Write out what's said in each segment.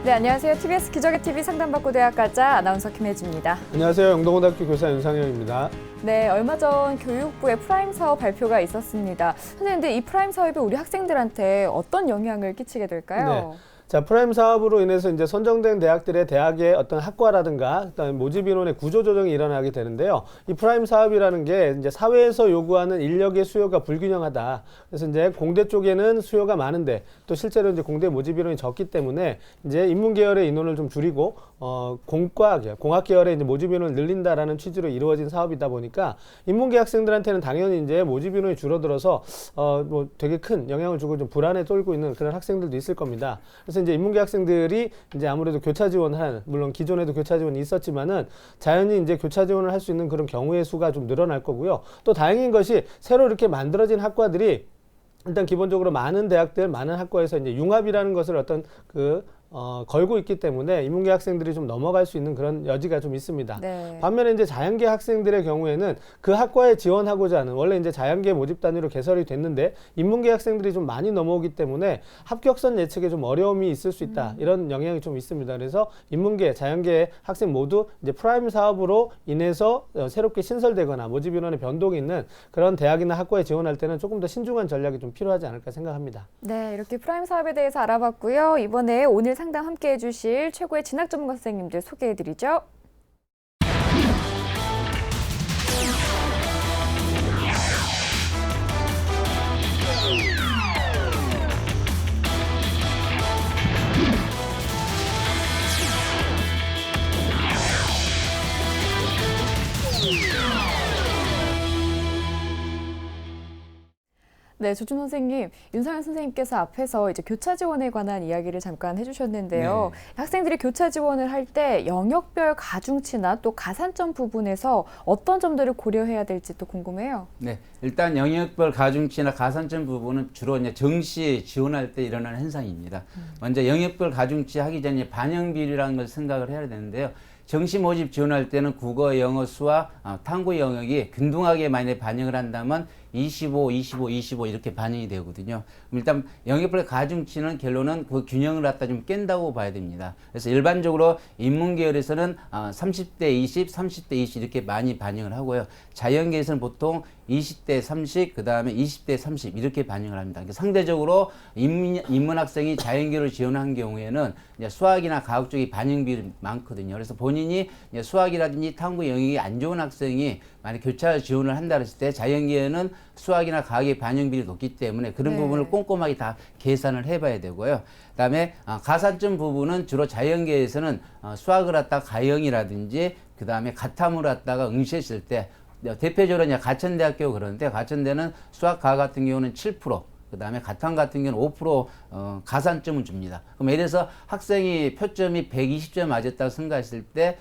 네, 안녕하세요. TBS 기적의 TV 상담받고 대학가자 아나운서 김혜지입니다. 안녕하세요. 영동고등학교 교사 윤상현입니다. 네, 얼마 전 교육부의 프라임 사업 발표가 있었습니다. 선생님, 근데 이 프라임 사업이 우리 학생들한테 어떤 영향을 끼치게 될까요? 네. 자, 프라임 사업으로 인해서 이제 선정된 대학들의 대학의 어떤 학과라든가 그다음에 모집 인원의 구조 조정이 일어나게 되는데요. 이 프라임 사업이라는 게 이제 사회에서 요구하는 인력의 수요가 불균형하다. 그래서 이제 공대 쪽에는 수요가 많은데 또 실제로 이제 공대 모집 인원이 적기 때문에 이제 인문 계열의 인원을 좀 줄이고 공과 계열, 공학 계열의 이제 모집 인원을 늘린다라는 취지로 이루어진 사업이다 보니까 인문계 학생들한테는 당연히 이제 모집 인원이 줄어들어서 뭐 되게 큰 영향을 주고 좀 불안에 떨고 있는 그런 학생들도 있을 겁니다. 그래서 이제 인문계 학생들이 이제 아무래도 교차 지원을 하는, 물론 기존에도 교차 지원이 있었지만은 자연히 이제 교차 지원을 할 수 있는 그런 경우의 수가 좀 늘어날 거고요. 또 다행인 것이 새로 이렇게 만들어진 학과들이 일단 기본적으로 많은 대학들, 많은 학과에서 이제 융합이라는 것을 어떤 걸고 있기 때문에 인문계 학생들이 좀 넘어갈 수 있는 그런 여지가 좀 있습니다. 네. 반면에 이제 자연계 학생들의 경우에는 그 학과에 지원하고자 하는, 원래 이제 자연계 모집 단위로 개설이 됐는데 인문계 학생들이 좀 많이 넘어오기 때문에 합격선 예측에 좀 어려움이 있을 수 있다. 이런 영향이 좀 있습니다. 그래서 인문계, 자연계 학생 모두 이제 프라임 사업으로 인해서 새롭게 신설되거나 모집 인원의 변동이 있는 그런 대학이나 학과에 지원할 때는 조금 더 신중한 전략이 좀 필요하지 않을까 생각합니다. 네, 이렇게 프라임 사업에 대해서 알아봤고요. 이번에 오늘 상담 함께 해주실 최고의 진학 전문가 선생님들 소개해드리죠. 네, 조준 선생님, 윤상현 선생님께서 앞에서 이제 교차 지원에 관한 이야기를 잠깐 해주셨는데요. 네. 학생들이 교차 지원을 할 때 영역별 가중치나 또 가산점 부분에서 어떤 점들을 고려해야 될지 또 궁금해요. 네, 일단 영역별 가중치나 가산점 부분은 주로 이제 정시 지원할 때 일어나는 현상입니다. 먼저 영역별 가중치 하기 전에 반영 비율이라는 걸 생각을 해야 되는데요. 정시 모집 지원할 때는 국어, 영어, 수학, 탐구 영역이 균등하게 만약에 반영을 한다면 25, 25, 25 이렇게 반영이 되거든요. 일단 영역별 가중치는 결론은 그 균형을 갖다 좀 깬다고 봐야 됩니다. 그래서 일반적으로 인문계열에서는 30대 20, 30대 20 이렇게 많이 반영을 하고요. 자연계에서는 보통 20대 30, 그 다음에 20대 30 이렇게 반영을 합니다. 그러니까 상대적으로 인문 학생이 자연계를 지원한 경우에는 이제 수학이나 과학 쪽이 반영 비율이 많거든요. 그래서 본인이 이제 수학이라든지 탐구 영역이 안 좋은 학생이 만약 교차 지원을 한다 했을 때 자연계에는 수학이나 과학의 반영 비율이 높기 때문에 그런 네. 부분을 꼼꼼하게 다 계산을 해봐야 되고요. 그다음에 가산점 부분은 주로 자연계에서는 수학을 갖다가 가형이라든지 그 다음에 가탐을 갖다가 응시했을 때 대표적으로 이제 가천대학교 그러는데 가천대는 수학 과학 같은 경우는 7%. 그 다음에 가탐 같은 경우는 5% 가산점을 줍니다. 그럼 예를 들어서 학생이 표점이 120점 맞았다고 생각했을 때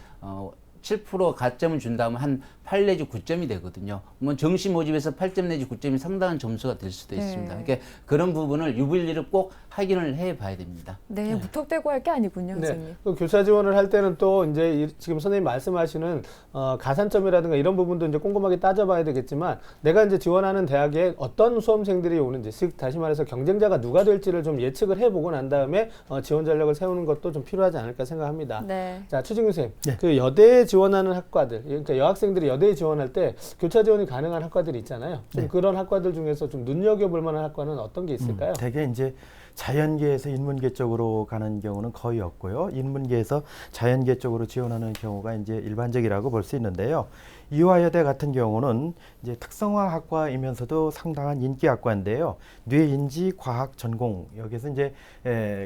7% 가점을 준다면 한 8 내지 9점이 되거든요. 뭐 정시 모집에서 8점 내지 9점이 상당한 점수가 될 수도 있습니다. 그러니까 그런 부분을 유불리를 꼭 확인을 해봐야 됩니다. 네, 무턱대고 할 게 아니군요, 선생님. 네. 또 교차 지원을 할 때는 또 이제 지금 선생님 말씀하시는 가산점이라든가 이런 부분도 이제 꼼꼼하게 따져봐야 되겠지만 내가 이제 지원하는 대학에 어떤 수험생들이 오는지, 즉 다시 말해서 경쟁자가 누가 될지를 좀 예측을 해보고 난 다음에 지원 전략을 세우는 것도 좀 필요하지 않을까 생각합니다. 네. 자, 추진규 선생님, 네. 그 여대에 지원하는 학과들, 그러니까 여학생들이 여대에 지원할 때 교차 지원이 가능한 학과들이 있잖아요. 좀 네. 그런 학과들 중에서 좀 눈여겨볼 만한 학과는 어떤 게 있을까요? 대개 이제 자연계에서 인문계 쪽으로 가는 경우는 거의 없고요. 인문계에서 자연계 쪽으로 지원하는 경우가 이제 일반적이라고 볼 수 있는데요. 이화여대 같은 경우는 이제 특성화 학과이면서도 상당한 인기 학과인데요. 뇌인지 과학 전공 여기서 이제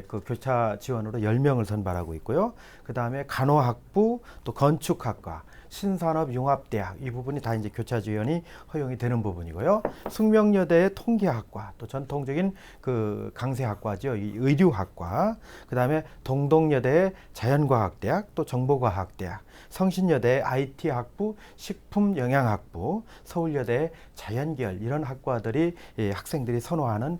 그 교차 지원으로 10명을 선발하고 있고요. 그 다음에 간호학부 또 건축학과 신산업융합대학 이 부분이 다 이제 교차 지원이 허용이 되는 부분이고요. 숙명여대의 통계학과 또 전통적인 그 강세학과죠. 이 의류학과 그다음에 동덕여대의 자연과학대학 또 정보과학대학 성신여대의 IT학부 식품영양학부 서울여대의 자연계열 이런 학과들이 학생들이 선호하는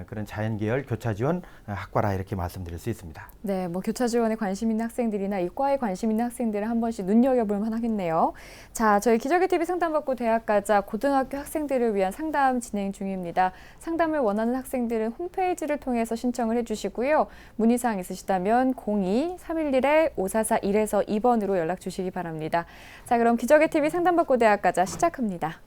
그런 자연계열 교차 지원 학과라 이렇게 말씀드릴 수 있습니다. 네, 뭐 교차 지원에 관심 있는 학생들이나 이과에 관심 있는 학생들은 한 번씩 눈여겨볼 만하겠네요. 하겠네요. 자, 저희 기적의 TV 상담받고 대학 가자 고등학교 학생들을 위한 상담 진행 중입니다. 상담을 원하는 학생들은 홈페이지를 통해서 신청을 해주시고요. 문의사항 있으시다면 02-311-5441에서 2번으로 연락 주시기 바랍니다. 자, 그럼 기적의 TV 상담받고 대학 가자 시작합니다.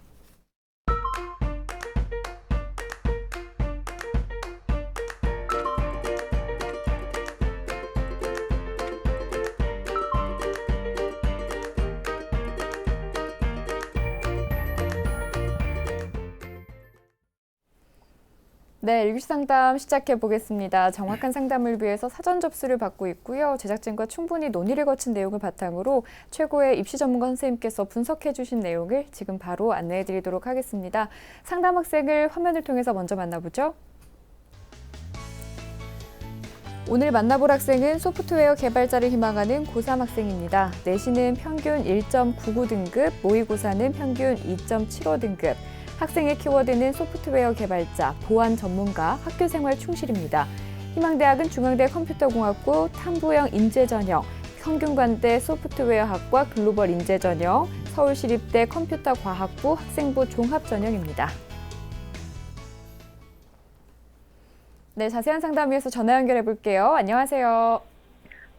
네, 일기 상담 시작해 보겠습니다. 정확한 상담을 위해서 사전 접수를 받고 있고요. 제작진과 충분히 논의를 거친 내용을 바탕으로 최고의 입시 전문가 선생님께서 분석해 주신 내용을 지금 바로 안내해 드리도록 하겠습니다. 상담 학생을 화면을 통해서 먼저 만나보죠. 오늘 만나볼 학생은 소프트웨어 개발자를 희망하는 고3 학생입니다. 내신은 평균 1.99등급, 모의고사는 평균 2.75등급. 학생의 키워드는 소프트웨어 개발자, 보안 전문가, 학교생활 충실입니다. 희망대학은 중앙대 컴퓨터공학부, 탐부형 인재전형, 성균관대 소프트웨어학과 글로벌 인재전형, 서울시립대 컴퓨터과학부 학생부 종합전형입니다. 네, 자세한 상담 위해서 전화 연결해 볼게요. 안녕하세요.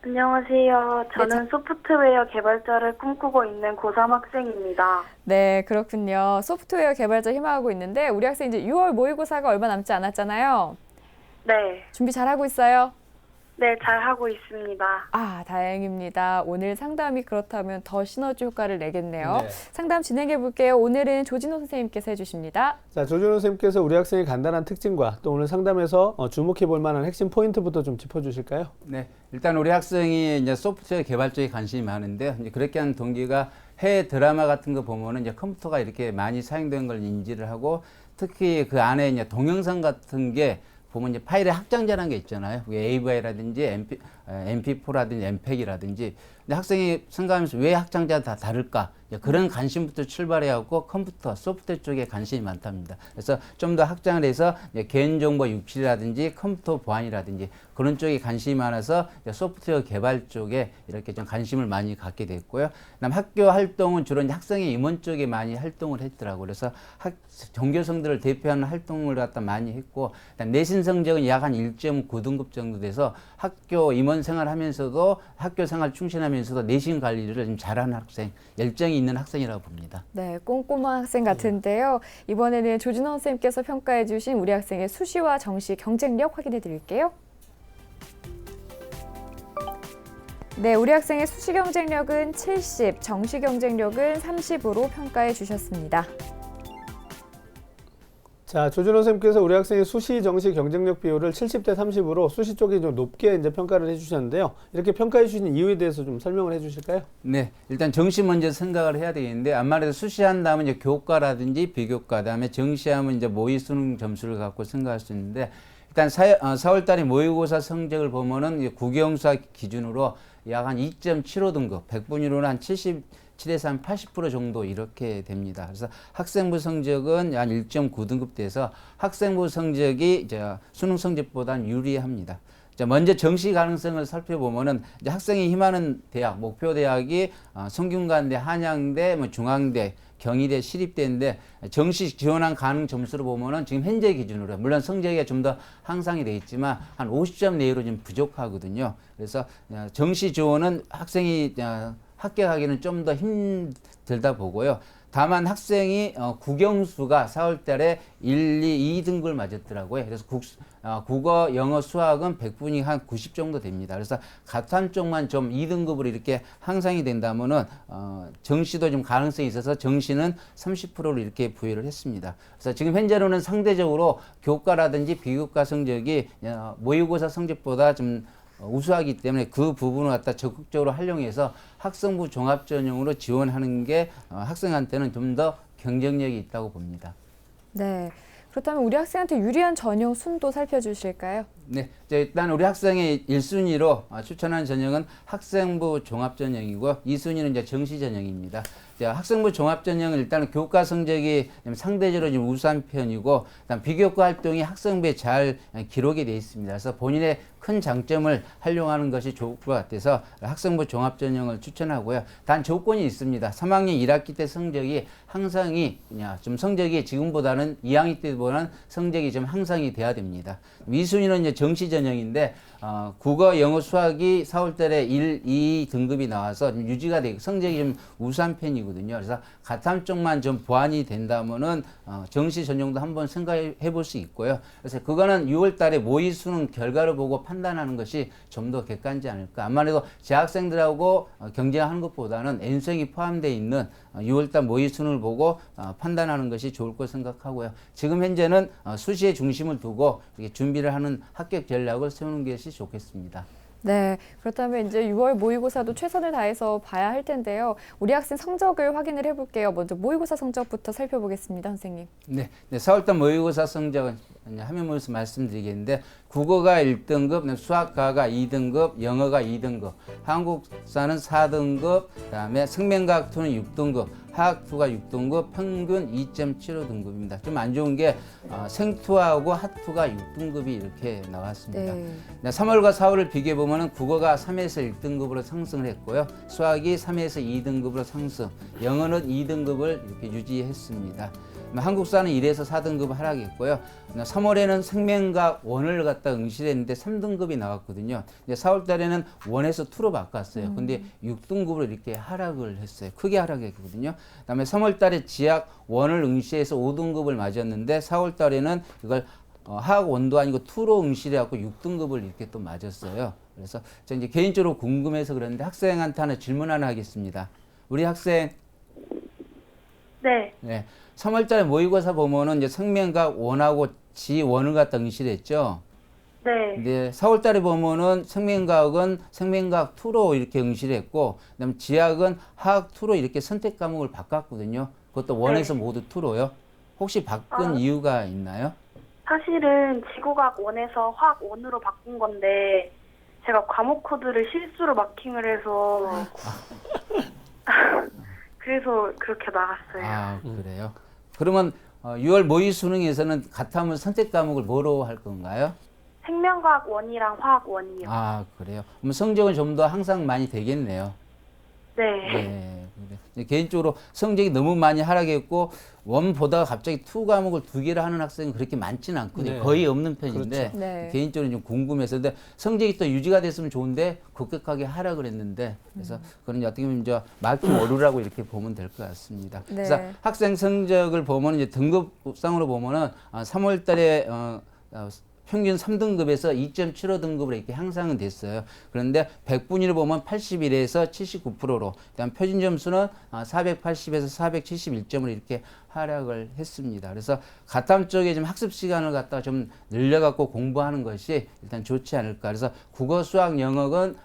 안녕하세요. 저는 소프트웨어 개발자를 꿈꾸고 있는 고3 학생입니다. 네, 그렇군요. 소프트웨어 개발자 희망하고 있는데 우리 학생 이제 6월 모의고사가 얼마 남지 않았잖아요. 네. 준비 잘하고 있어요? 네, 잘하고 있습니다. 아, 다행입니다. 오늘 상담이 그렇다면 더 시너지 효과를 내겠네요. 네. 상담 진행해 볼게요. 오늘은 조진호 선생님께서 해주십니다. 자, 조준호 선생님께서 우리 학생의 간단한 특징과 또 오늘 상담에서 주목해 볼 만한 핵심 포인트부터 좀 짚어주실까요? 네, 일단 우리 학생이 이제 소프트웨어 개발 쪽에 관심이 많은데 이제 그렇게 한 동기가 해외 드라마 같은 거 보면은 이제 컴퓨터가 이렇게 많이 사용되는 걸 인지를 하고 특히 그 안에 이제 동영상 같은 게 보면 이제 파일의 확장자라는 게 있잖아요. AVI라든지 MP4라든지 MPEG이라든지. 근데 학생이 생각하면서 왜 확장자가 다 다를까? 그런 관심부터 출발해갖고 컴퓨터, 소프트웨어 쪽에 관심이 많답니다. 그래서 좀 더 확장을 해서 개인정보 유출이라든지 컴퓨터 보안이라든지 그런 쪽에 관심이 많아서 소프트웨어 개발 쪽에 이렇게 좀 관심을 많이 갖게 됐고요. 그다음 학교 활동은 주로 이제 학생의 임원 쪽에 많이 활동을 했더라고요. 그래서 전교생들을 대표하는 활동을 갖다 많이 했고, 그다음 내신 성적은 약 한 1.9등급 정도 돼서 학교 임원 생활하면서도 학교 생활 충실하면서도 내신 관리를 좀 잘하는 학생, 열정이 있는 학생이라고 봅니다. 네, 꼼꼼한 학생 같은데요. 이번에는 조진호 선생님께서 평가해 주신 우리 학생의 수시와 정시 경쟁력 확인해 드릴게요. 네, 우리 학생의 수시 경쟁력은 70, 정시 경쟁력은 30으로 평가해 주셨습니다. 자, 조준호 선생님께서 우리 학생의 수시, 정시 경쟁력 비율을 70대 30으로 수시 쪽이 좀 높게 이제 평가를 해주셨는데요. 이렇게 평가해 주신 이유에 대해서 좀 설명을 해주실까요? 네, 일단 정시 먼저 생각을 해야 되겠는데 아무래도 수시한 다음에 이제 교과라든지 비교과, 그다음에 정시하면 이제 모의 수능 점수를 갖고 생각할 수 있는데 일단 4월달에 모의고사 성적을 보면은 국영수학 기준으로 약 한 2.75등급, 100분위로는 한 77에서 한 80% 정도 이렇게 됩니다. 그래서 학생부 성적은 한 1.9등급 돼서 학생부 성적이 이제 수능 성적보다는 유리합니다. 자, 먼저 정시 가능성을 살펴보면은 이제 학생이 희망하는 대학, 목표 대학이 성균관대, 한양대, 중앙대, 경희대, 시립대인데 정시 지원한 가능 점수로 보면은 지금 현재 기준으로 물론 성적이 좀 더 향상이 돼 있지만 한 50점 내외로 좀 부족하거든요. 그래서 정시 지원은 학생이 합격하기는 좀 더 힘들다 보고요. 다만 학생이 국영수가 4월 달에 1, 2, 2등급을 맞았더라고요. 그래서 국어, 영어, 수학은 100분이 한 90 정도 됩니다. 그래서 가산 쪽만 좀 2등급으로 이렇게 향상이 된다면은 정시도 좀 가능성이 있어서 정시는 30%로 이렇게 부여를 했습니다. 그래서 지금 현재로는 상대적으로 교과라든지 비교과 성적이 모의고사 성적보다 좀 우수하기 때문에 그 부분을 갖다 적극적으로 활용해서 학생부 종합전형으로 지원하는 게 학생한테는 좀 더 경쟁력이 있다고 봅니다. 네, 그렇다면 우리 학생한테 유리한 전형 순도 살펴주실까요? 네, 일단 우리 학생의 1순위로 추천한 전형은 학생부 종합전형이고 2순위는 이제 정시전형입니다. 학생부 종합전형은 일단 교과 성적이 상대적으로 좀 우수한 편이고 일단 비교과 활동이 학생부에 잘 기록이 되어 있습니다. 그래서 본인의 큰 장점을 활용하는 것이 좋을 것 같아서 학생부 종합전형을 추천하고요. 단 조건이 있습니다. 3학년 1학기 때 성적이 항상이 좀 성적이 지금보다는 2학기 때보다는 성적이 좀 향상이 돼야 됩니다. 2순위는 이제 정시전형인데 국어, 영어, 수학이 4월 달에 1, 2 등급이 나와서 좀 유지가 되고 성적이 좀 우수한 편이거든요. 그래서 가탐 쪽만 좀 보완이 된다면은 정시 전형도 한번 생각해 볼 수 있고요. 그래서 그거는 6월 달에 모의 수능 결과를 보고 판단하는 것이 좀 더 객관지 않을까. 아무래도 재학생들하고 경쟁하는 것보다는 N수행이 포함되어 있는 6월 달 모의 수능을 보고 판단하는 것이 좋을 것 생각하고요. 지금 현재는 수시에 중심을 두고 이렇게 준비를 하는 합격 전략을 세우는 것이 좋겠습니다. 네, 그렇다면 이제 6월 모의고사도 최선을 다해서 봐야 할 텐데요. 우리 학생 성적을 확인을 해볼게요. 먼저 모의고사 성적부터 살펴보겠습니다, 선생님. 네, 4월달 모의고사 성적은 화면 보면서 말씀드리겠는데 국어가 1등급, 수학과가 2등급, 영어가 2등급, 한국사는 4등급, 그다음에 생명과학 2는 6등급, 화학 2가 6등급, 평균 2.75등급입니다. 좀 안 좋은 게 생투하고 학2가 6등급이 이렇게 나왔습니다. 네. 3월과 4월을 비교해 보면은 국어가 3에서 1등급으로 상승을 했고요. 수학이 3에서 2등급으로 상승, 영어는 2등급을 이렇게 유지했습니다. 한국사는 1에서 4등급 하락했고요. 3월에는 생명과학 1을 갖다 응시를 했는데 3등급이 나왔거든요. 4월 달에는 1에서 2로 바꿨어요. 근데 6등급으로 이렇게 하락을 했어요. 크게 하락했거든요. 그다음에 3월 달에 지학 1을 응시해서 5등급을 맞았는데 4월 달에는 이걸 하학 1도 아니고 2로 응시를 해갖고 6등급을 이렇게 또 맞았어요. 그래서 제가 이제 개인적으로 궁금해서 그런데 학생한테 하나 질문 하나 하겠습니다. 우리 학생. 네. 네. 3월 달에 모의고사 보면은 이제 생명과학 1하고 지 1을 갖다 응시를 했죠. 네. 근데 4월 달에 보면은 생명과학은 생명과학 2로 이렇게 응시를 했고, 그다음에 지학은 화학 2로 이렇게 선택 과목을 바꿨거든요. 그것도 1에서 모두 2로요. 혹시 바꾼 이유가 있나요? 사실은 지구과학 1에서 화학 1으로 바꾼 건데 제가 과목 코드를 실수로 마킹을 해서 그래서 그렇게 나갔어요. 아, 그래요? 그러면 6월 모의 수능에서는 가탐은 선택 과목을 뭐로 할 건가요? 생명과학 1이랑 화학 1이요. 아, 그래요? 그럼 성적은 좀 더 항상 많이 되겠네요. 네. 네. 그래. 개인적으로 성적이 너무 많이 하락했고 원 보다가 갑자기 2 과목을 2개를 하는 학생은 그렇게 많지는 않거든요. 네. 거의 없는 편인데 그렇죠. 네. 개인적으로 좀 궁금해서 근데 성적이 또 유지가 됐으면 좋은데 급격하게 하락을 했는데 그래서 그런 어떻게 보면 이제 마킹 오류라고 이렇게 보면 될 것 같습니다. 네. 그래서 학생 성적을 보면 이제 등급상으로 보면은 3월 달에 평균 3등급에서 2.75등급으로 이렇게 향상은 됐어요. 그런데 100분위를 보면 81에서 79%로, 그다음 표준 점수는 480에서 471점으로 이렇게 하락을 했습니다. 그래서 가탐 쪽에 좀 학습 시간을 갖다가 좀 늘려갖고 공부하는 것이 일단 좋지 않을까. 그래서 국어, 수학, 영어는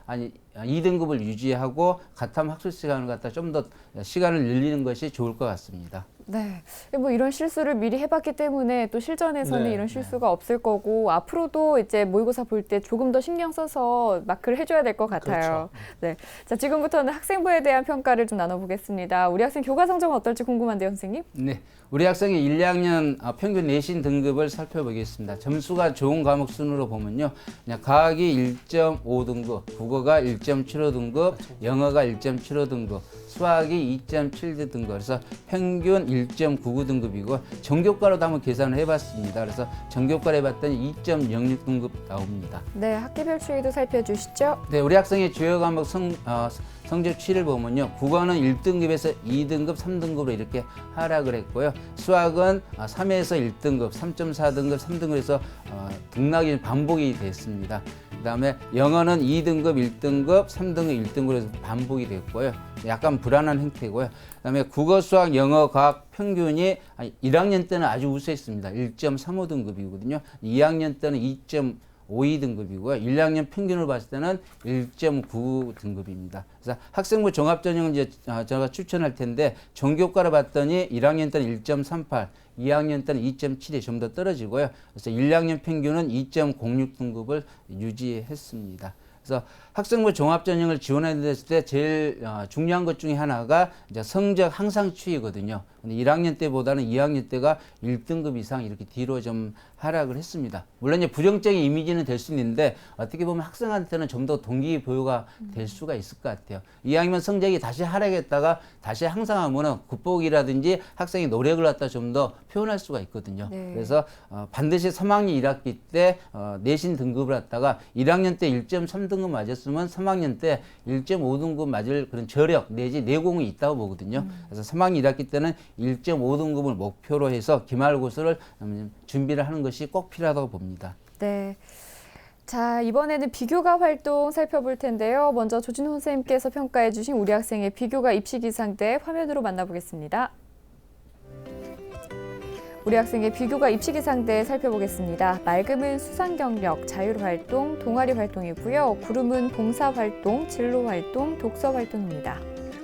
2등급을 유지하고 가탐 학습 시간을 갖다 좀 더 시간을 늘리는 것이 좋을 것 같습니다. 네, 뭐 이런 실수를 미리 해봤기 때문에 또 실전에서는 네, 이런 실수가 없을 거고 앞으로도 이제 모의고사 볼 때 조금 더 신경 써서 마크를 해줘야 될 것 같아요. 네, 자 지금부터는 학생부에 대한 평가를 좀 나눠보겠습니다. 우리 학생 교과 성적은 어떨지 궁금한데요, 선생님? 네, 우리 학생의 1, 2학년 평균 내신 등급을 살펴보겠습니다. 점수가 좋은 과목 순으로 보면요, 그냥 과학이 1.5등급, 국어가 1.75등급, 영어가 1.75등급, 수학이 2.7등급, 그래서 평균 1.99등급이고 전교과로도 한번 계산을 해봤습니다. 그래서 전교과를 해봤더니 2.06등급 나옵니다. 네, 학기별 추이도 살펴주시죠. 네, 우리 학생의 주요 과목 성적 추이를 보면요, 국어는 1등급에서 2등급, 3등급으로 이렇게 하락을 했고요. 수학은 3에서 1등급, 3.4등급, 3등급에서 등락이 반복이 됐습니다. 그 다음에 영어는 2등급, 1등급, 3등급, 1등급으로 해서 반복이 됐고요. 약간 불안한 형태고요. 그 다음에 국어, 수학, 영어, 과학 평균이 1학년 때는 아주 우수했습니다. 1.35등급이거든요. 2학년 때는 1.52 등급이고요. 1, 2학년 평균을 봤을 때는 1.9 등급입니다. 그래서 학생부 종합전형은 이제 제가 추천할 텐데 전교과를 봤더니 1학년 때는 1.38, 2학년 때는 2.7이 좀 더 떨어지고요. 그래서 1, 2학년 평균은 2.06 등급을 유지했습니다. 그래서 학생부 종합전형을 지원했을 때 제일 중요한 것 중에 하나가 이제 성적 항상 추이거든요. 근데 1학년 때보다는 2학년 때가 1등급 이상 이렇게 뒤로 좀 하락을 했습니다. 물론 이제 부정적인 이미지는 될 수 있는데 어떻게 보면 학생한테는 좀 더 동기부여가 될 수가 있을 것 같아요. 2학년 성적이 다시 하락했다가 다시 향상하면은 국보기라든지 학생이 노력을 갖다 좀 더 표현할 수가 있거든요. 네. 그래서 반드시 3학년 1학기 때 내신 등급을 갖다가 1학년 때 1.3등급 맞았으면 3학년 때 1.5등급 맞을 그런 저력 내지 내공이 있다고 보거든요. 그래서 3학년 1학기 때는 1.5등급을 목표로 해서 기말고사를 준비를 하는 것이 꼭 필요하다고 봅니다. 네. 자, 이번에는 비교과 활동 살펴볼 텐데요. 먼저 조진호 선생님께서 평가해 주신 우리 학생의 비교과 입시 기상대 화면으로 만나보겠습니다. 우리 학생의 비교과 입시 기상대 살펴보겠습니다. 맑음은 수상 경력, 자율 활동, 동아리 활동이고요. 구름은 봉사 활동, 진로 활동, 독서 활동입니다.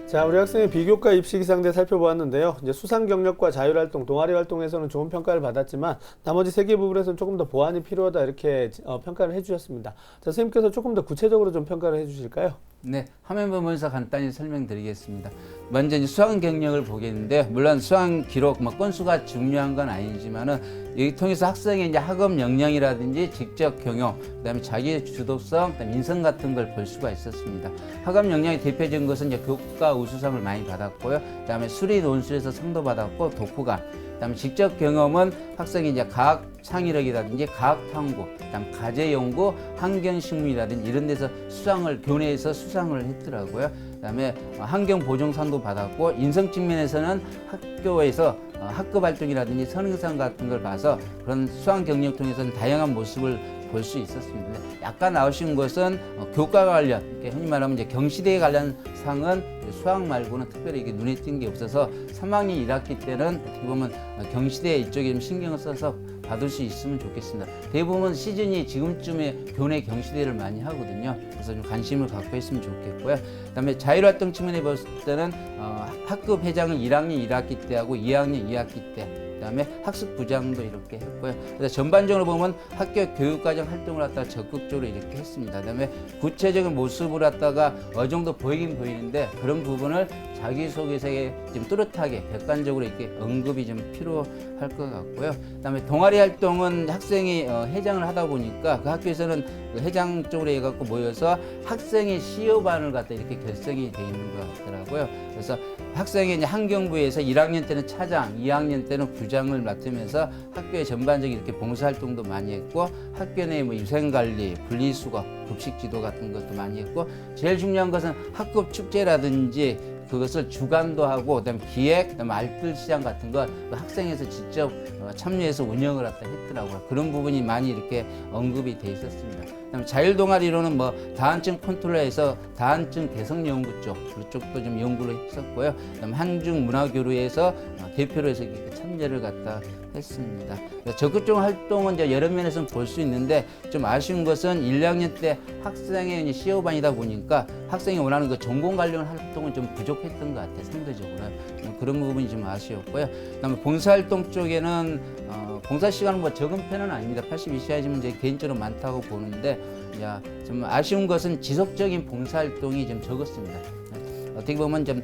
자, 우리 학생의 비교과 입시 기상대 살펴보았는데요. 이제 수상 경력과 자율 활동, 동아리 활동에서는 좋은 평가를 받았지만 나머지 3개 부분에서는 조금 더 보완이 필요하다 이렇게 평가를 해주셨습니다. 자, 선생님께서 조금 더 구체적으로 좀 평가를 해주실까요? 네, 화면 보면서 간단히 설명드리겠습니다. 먼저 이제 수강 경력을 보겠는데, 물론 수강 기록, 건수가 중요한 건 아니지만은 여기 통해서 학생의 이제 학업 역량이라든지 직접 경영, 그다음에 자기 주도성, 그다음에 인성 같은 걸 볼 수가 있었습니다. 학업 역량의 대표적인 것은 이제 교과 우수상을 많이 받았고요. 그다음에 수리 논술에서 상도 받았고 독후감. 그다음에 직접 경험은 학생이 이제 과학 창의력이라든지 과학 탐구, 그다음 가제 연구, 환경 식물이라든지 이런 데서 수상을 교내에서 수상을 했더라고요. 그다음에 환경 보정상도 받았고 인성 측면에서는 학교에서 학급 활동이라든지 선행상 같은 걸 봐서 그런 수상 경력 통해서는 다양한 모습을 볼 수 있었습니다. 약간 아쉬운 것은 교과 관련, 흔히 말하면 이제 경시대에 관련 상은 수학 말고는 특별히 이게 눈에 띈 게 없어서 3학년 1학기 때는 어떻게 보면 경시대 이쪽에 좀 신경을 써서 받을 수 있으면 좋겠습니다. 대부분 시즌이 지금쯤에 교내 경시대를 많이 하거든요. 그래서 좀 관심을 갖고 했으면 좋겠고요. 그다음에 자율활동 측면에 봤을 때는 학급 회장을 1학년 1학기 때 하고 2학년 2학기 때 그다음에 학습부장도 이렇게 했고요. 그래서 전반적으로 보면 학교 교육과정 활동을 갖다가 적극적으로 이렇게 했습니다. 그다음에 구체적인 모습을 갖다가 어느 정도 보이긴 보이는데 그런 부분을 자기소개서에 좀 뚜렷하게 객관적으로 이렇게 언급이 좀 필요할 것 같고요. 그다음에 동아리 활동은 학생이 회장을 하다 보니까 그 학교에서는 그 회장 쪽으로 해갖고 모여서 학생의 시효반을 갖다 이렇게 결성이 돼 있는 것 같더라고요. 그래서 학생이 이제 환경부에서 1학년 때는 차장, 2학년 때는 부장을 맡으면서 학교의 전반적인 이렇게 봉사활동도 많이 했고 학교 내 뭐 위생관리, 분리수거, 급식지도 같은 것도 많이 했고 제일 중요한 것은 학급 축제라든지 그것을 주관도 하고 그다음에 기획, 그다음에 알뜰 시장 같은 걸 학생에서 직접 참여해서 운영을 갖다 했더라고요. 그런 부분이 많이 이렇게 언급이 돼 있었습니다. 그다음에 자율 동아리로는 뭐 다한증 컨트롤에서 다한증 개성 연구 쪽 그쪽도 좀 연구를 했었고요. 그다음에 한중 문화교류에서 대표로 해서 이렇게 참여를 갖다 했습니다. 적극적 활동은 이제 여러 면에서 볼 수 있는데 좀 아쉬운 것은 1, 2학년 때 학생의 시효반이다 보니까 학생이 원하는 그 전공 관련 활동은 좀 부족했던 것 같아요. 상대적으로 그런 부분이 좀 아쉬웠고요. 그다음에 봉사활동 쪽에는 봉사 시간은 뭐 적은 편은 아닙니다. 82시간이면 이제 개인적으로 많다고 보는데 좀 아쉬운 것은 지속적인 봉사활동이 좀 적었습니다. 어떻게 보면 좀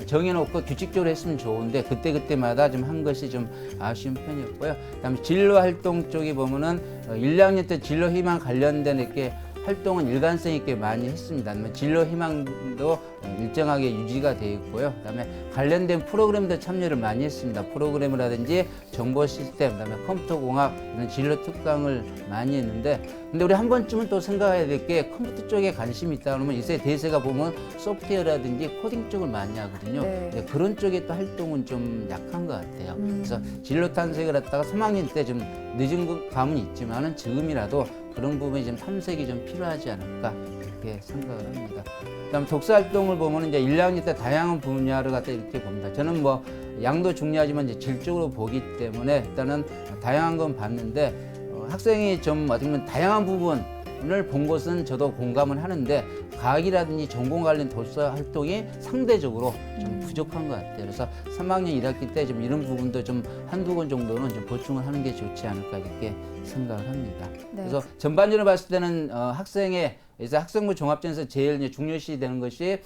정해놓고 규칙적으로 했으면 좋은데 그때마다 좀 한 것이 좀 아쉬운 편이었고요. 그다음에 진로 활동 쪽에 보면은 1, 2학년 때 진로 희망 관련된 이렇게 활동은 일관성 있게 많이 했습니다. 진로 희망도 일정하게 유지가 되어 있고요. 그다음에 관련된 프로그램도 참여를 많이 했습니다. 프로그램이라든지 정보 시스템, 그다음에 컴퓨터 공학 이런 진로 특강을 많이 했는데, 근데 우리 한 번쯤은 또 생각해야 될 게 컴퓨터 쪽에 관심이 있다 그러면 이제 대세가 보면 소프트웨어라든지 코딩 쪽을 많이 하거든요. 네. 근데 그런 쪽에 또 활동은 좀 약한 것 같아요. 그래서 진로 탐색을 갖다가 3학년 때 좀 늦은 감은 있지만은 지금이라도 그런 부분이 좀 탐색이 좀 필요하지 않을까 이렇게 생각을 합니다. 그다음 독서 활동을 보면 이제 1, 2학년 때 다양한 분야를 갖다 이렇게 봅니다. 저는 뭐 양도 중요하지만 이제 질적으로 보기 때문에 일단은 다양한 건 봤는데 학생이 좀 어떻게 보면 다양한 부분을 본 것은 저도 공감을 하는데 과학이라든지 전공 관련 독서 활동이 상대적으로 좀 부족한 것 같아요. 그래서 3학년 1학기 때 좀 이런 부분도 좀 한두 권 정도는 좀 보충을 하는 게 좋지 않을까 이렇게 생각을 합니다. 네. 그래서 전반적으로 봤을 때는 학생의 그래서 학생부 종합전에서 제일 이제 중요시 되는 것이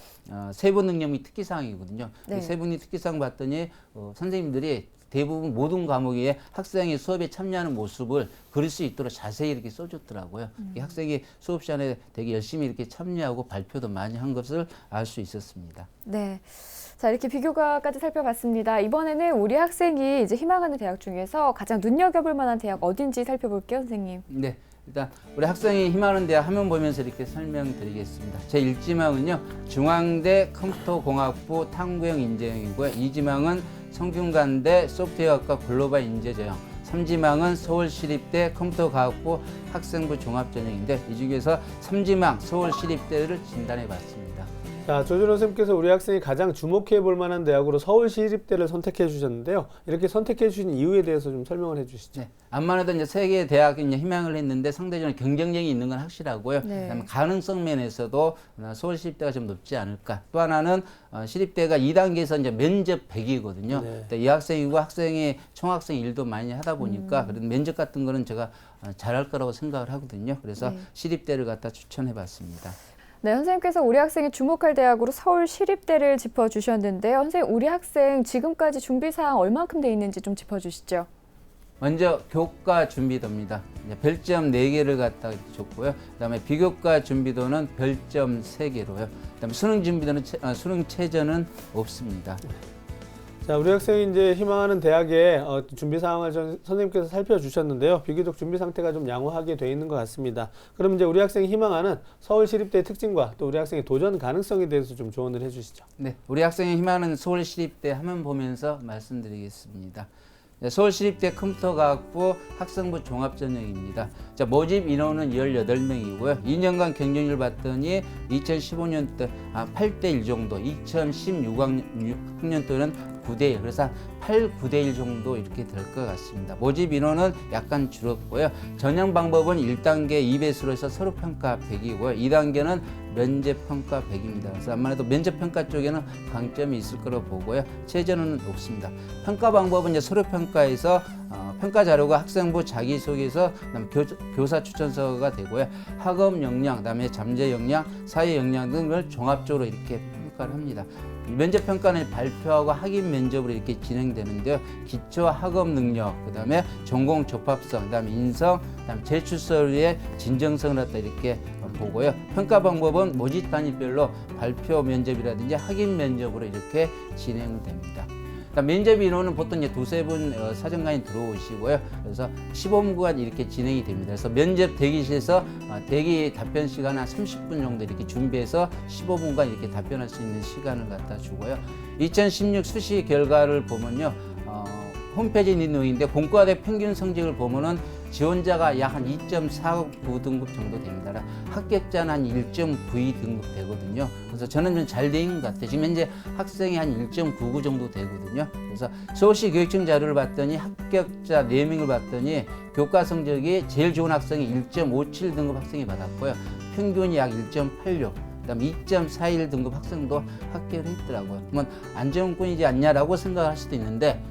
세부 능력 및 특기사항이거든요. 네. 세부 및 특기사항 봤더니 선생님들이 대부분 모든 과목에 학생이 수업에 참여하는 모습을 그릴 수 있도록 자세히 이렇게 써줬더라고요. 이 학생이 수업 시간에 되게 열심히 이렇게 참여하고 발표도 많이 한 것을 알 수 있었습니다. 네. 자, 이렇게 비교과까지 살펴봤습니다. 이번에는 우리 학생이 이제 희망하는 대학 중에서 가장 눈여겨볼 만한 대학 어딘지 살펴볼게요, 선생님. 네. 일단 우리 학생이 희망하는 대학 화면 보면서 이렇게 설명드리겠습니다. 제 1지망은요. 중앙대 컴퓨터공학부 탐구형 인재형이고요. 2지망은 성균관대 소프트웨어학과 글로벌 인재전형, 3지망은 서울시립대 컴퓨터과학부 학생부 종합전형인데 이 중에서 3지망 서울시립대를 진단해 봤습니다. 자, 조준호 선생님께서 우리 학생이 가장 주목해 볼 만한 대학으로 서울시립대를 선택해 주셨는데요. 이렇게 선택해 주신 이유에 대해서 좀 설명을 해 주시죠. 네. 암만 해도 이제 세 개의 대학에 이제 희망을 했는데 상대적으로 경쟁력이 있는 건 확실하고요. 네. 그다음에 가능성 면에서도 서울시립대가 좀 높지 않을까. 또 하나는 시립대가 2단계에서 이제 면접 100이거든요. 네. 이 학생이고 학생이 총학생 일도 많이 하다 보니까 그런 면접 같은 거는 제가 잘할 거라고 생각을 하거든요. 그래서 네. 시립대를 갖다 추천해 봤습니다. 네, 선생님께서 우리 학생이 주목할 대학으로 서울시립대를 짚어주셨는데요. 선생님, 우리 학생 지금까지 준비사항 얼만큼 돼 있는지 좀 짚어주시죠. 먼저 교과 준비도입니다. 이제 별점 4개를 갖다 줬고요. 그다음에 비교과 준비도는 별점 3개로요. 그다음에 수능 준비도는 수능 최저는 없습니다. 자, 우리 학생이 이제 희망하는 대학의 준비 상황을 선생님께서 살펴주셨는데요. 비교적 준비 상태가 좀 양호하게 돼 있는 것 같습니다. 그럼 이제 우리 학생이 희망하는 서울시립대의 특징과 또 우리 학생의 도전 가능성에 대해서 좀 조언을 해주시죠. 네, 우리 학생이 희망하는 서울시립대 화면 보면서 말씀드리겠습니다. 네, 서울시립대 컴퓨터과학부 학생부 종합전형입니다. 자, 모집 인원은 18명이고요. 2년간 경쟁률 봤더니 2015년도 8대1 정도, 2016학년도는 9대1, 그래서 8, 9대1 정도 이렇게 될 것 같습니다. 모집 인원은 약간 줄었고요. 전형 방법은 1단계 2배수로 해서 서류평가 100이고요. 2단계는 면접평가 100입니다. 그래서 아무래도 면접평가 쪽에는 강점이 있을 거로 보고요. 최저는 없습니다. 평가 방법은 이제 서류평가에서 평가 자료가 학생부 자기소개서, 그다음에 교사 추천서가 되고요. 학업 역량, 그다음에 잠재 역량, 사회 역량 등을 종합적으로 이렇게 평가를 합니다. 면접 평가는 발표하고 확인 면접으로 이렇게 진행되는데요. 기초 학업 능력, 그다음에 전공 적합성, 그다음에 인성, 그다음에 제출 서류의 진정성을 갖다 이렇게 보고요. 평가 방법은 모집 단위별로 발표 면접이라든지 확인 면접으로 이렇게 진행됩니다. 면접 인원은 보통 이제 2-3분 사정관이 들어오시고요. 그래서 15분간 이렇게 진행이 됩니다. 그래서 면접 대기실에서 대기 답변 시간 한 30분 정도 이렇게 준비해서 15분간 이렇게 답변할 수 있는 시간을 갖다 주고요. 2016 수시 결과를 보면요. 홈페이지 내용인데 본과대 평균 성적을 보면은 지원자가 약 한 2.49 등급 정도 됩니다. 합격자는 한 1.92 등급 되거든요. 그래서 저는 좀 잘 돼 있는 것 같아요. 지금 현재 학생이 한 1.99 정도 되거든요. 그래서 서울시 교육청 자료를 봤더니 합격자 4명을 봤더니 교과 성적이 제일 좋은 학생이 1.57 등급 학생이 받았고요. 평균이 약 1.86. 그다음에 2.41 등급 학생도 합격을 했더라고요. 그러면 안정권이지 않냐라고 생각할 수도 있는데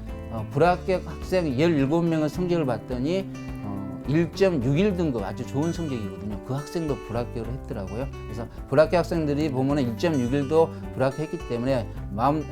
불합격 학생 17명의 성적을 봤더니 1.61 등급 아주 좋은 성적이거든요. 그 학생도 불합격을 했더라고요. 그래서 불합격 학생들이 보면은 1.61도 불합격했기 때문에 마음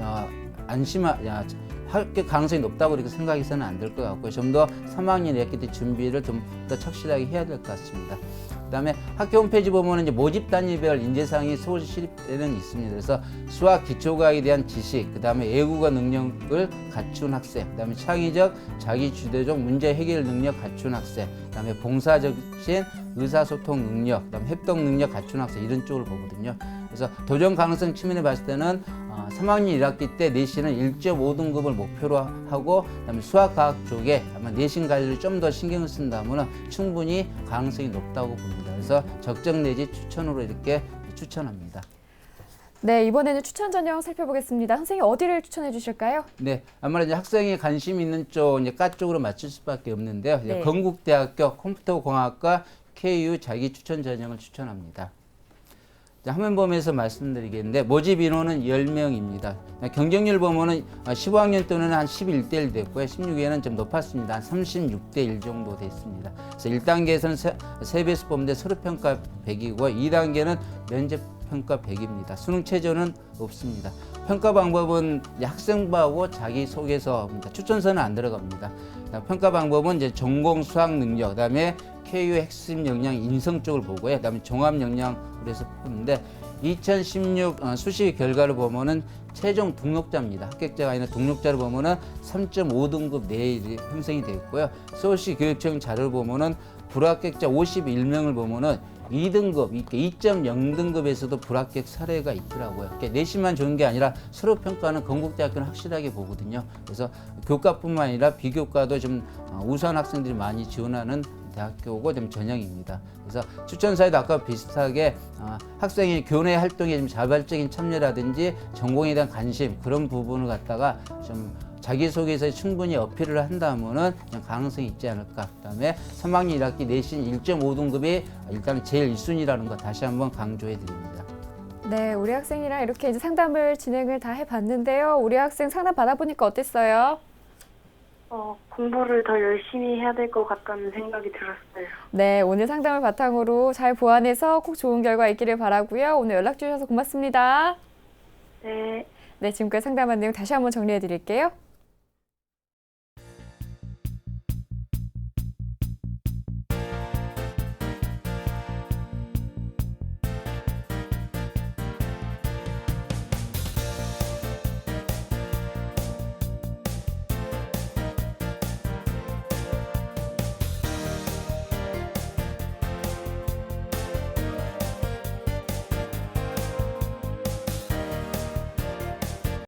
합격 가능성이 높다고 이렇게 생각해서는 안 될 것 같고요. 좀 더 3학년 1학기 때 준비를 좀 더 착실하게 해야 될 것 같습니다. 그다음에 학교 홈페이지 보면은 이제 모집 단위별 인재상이 서울시립대는 있습니다. 그래서 수학 기초과학에 대한 지식, 그다음에 외국어 능력을 갖춘 학생, 그다음에 창의적, 자기주도적 문제 해결 능력 갖춘 학생, 그다음에 봉사적인 의사소통 능력, 그다음에 협동 능력 갖춘 학생 이런 쪽을 보거든요. 그래서 도전 가능성 측면에 봤을 때는 3학년 1학기 때 내신은 1.5등급을 목표로 하고 그다음에 수학과학 쪽에 아마 내신 관리를 좀 더 신경을 쓴다면 충분히 가능성이 높다고 봅니다. 그래서 적정 내지 추천으로 이렇게 추천합니다. 네, 이번에는 추천 전형 살펴보겠습니다. 선생님 어디를 추천해 주실까요? 네, 아무래도 이제 학생이 관심 있는 쪽, 이제 과 쪽으로 맞출 수밖에 없는데요. 이제 네. 건국대학교 컴퓨터공학과 KU 자기 추천 전형을 추천합니다. 자, 화면 보면서 말씀드리겠는데 모집 인원은 10명입니다. 경쟁률 보면은 15학년 때는 한 11대1 됐고요. 16에는 좀 높았습니다. 한 36대1 정도 됐습니다. 그래서 1단계에서는 세배수 뽑는데 서류평가 100이고 2단계는 면접평가 100입니다. 수능 최저는 없습니다. 평가 방법은 이제 학생부하고 자기소개서입니다. 추천서는 안 들어갑니다. 평가 방법은 이제 전공 수학 능력, 그다음에 KU 핵심 역량 인성 쪽을 보고요. 그다음에 종합 역량으로 해서 푸는데 2016 수시 결과를 보면은 최종 등록자입니다. 합격자가 아니라 등록자를 보면은 3.5등급 내에 형성이 되어 있고요. 서울시 교육청 자료를 보면은 불합격자 51명을 보면은 2등급, 2.0등급에서도 불합격 사례가 있더라고요. 그러니까 내신만 좋은 게 아니라 서류 평가는 건국대학교는 확실하게 보거든요. 그래서 교과뿐만 아니라 비교과도 좀 우수한 학생들이 많이 지원하는 대학교고 좀 전형입니다. 그래서 추천사에도 아까 비슷하게 학생이 교내 활동에 좀 자발적인 참여라든지 전공에 대한 관심 그런 부분을 갖다가 좀 자기소개서에 충분히 어필을 한다면은 그냥 가능성이 있지 않을까. 그다음에 3학년 1학기 내신 1.5등급이 일단 제일 1순위라는 거 다시 한번 강조해 드립니다. 네, 우리 학생이랑 이렇게 이제 상담을 진행을 다 해봤는데요. 우리 학생 상담 받아보니까 어땠어요? 공부를 더 열심히 해야 될 것 같다는 생각이 들었어요. 네, 오늘 상담을 바탕으로 잘 보완해서 꼭 좋은 결과 있기를 바라고요. 오늘 연락 주셔서 고맙습니다. 네. 네, 지금까지 상담한 내용 다시 한번 정리해 드릴게요.